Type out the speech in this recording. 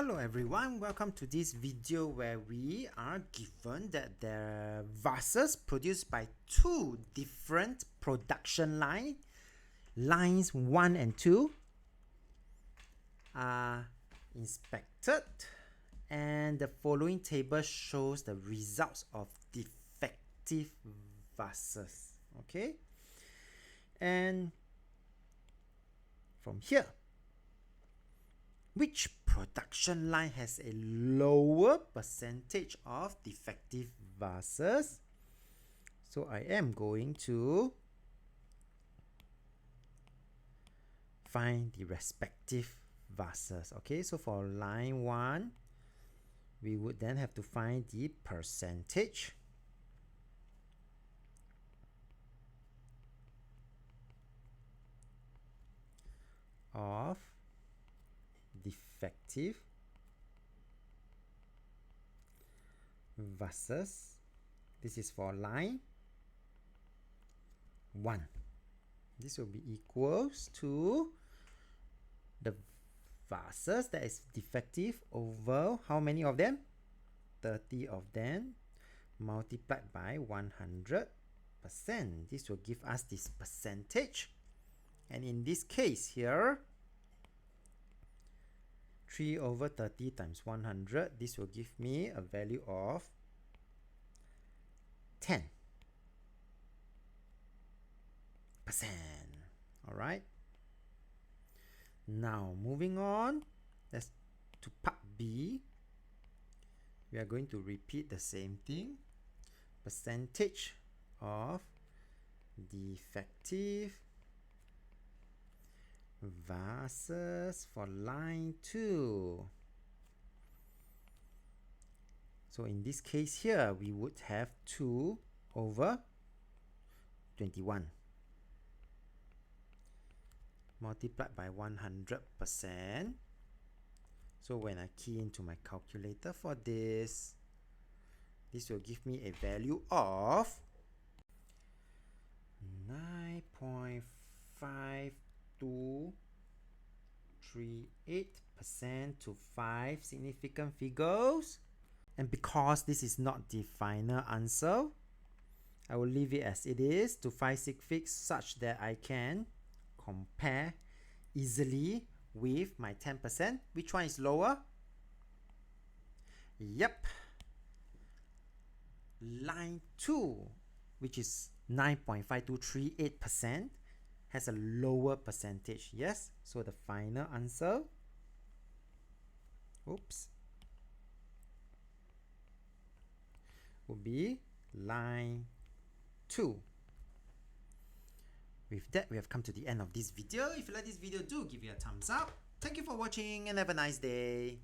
Hello everyone, welcome to this video where we are given that there are vases produced by two different production lines 1 and 2 are inspected, and the following table shows the results of defective vases. Okay, and from here, which production line has a lower percentage of defective vases? So I am going to find the respective vases. Okay, so for line 1, we would then have to find the percentage of defective vases. This is for line 1. This will be equals to the vases that is defective over how many of them? 30 of them multiplied by 100%. This will give us this percentage, and in this case here, 3 over 30 times 100, this will give me a value of 10%. Alright. Now moving on, let's to part B. We are going to repeat the same thing. Percentage of defective vases for line 2. So in this case here, we would have 2 over 21 multiplied by 100%. So when I key into my calculator for this will give me a value of 9.5238% to 5 significant figures. And because this is not the final answer, I will leave it as it is to 5 sig figs such that I can compare easily with my 10%. Which one is lower? Yep, line 2, which is 9.5238%, has a lower percentage. Yes, so the final answer, will be line 2. With that, we have come to the end of this video. If you like this video, do give it a thumbs up. Thank you for watching and have a nice day.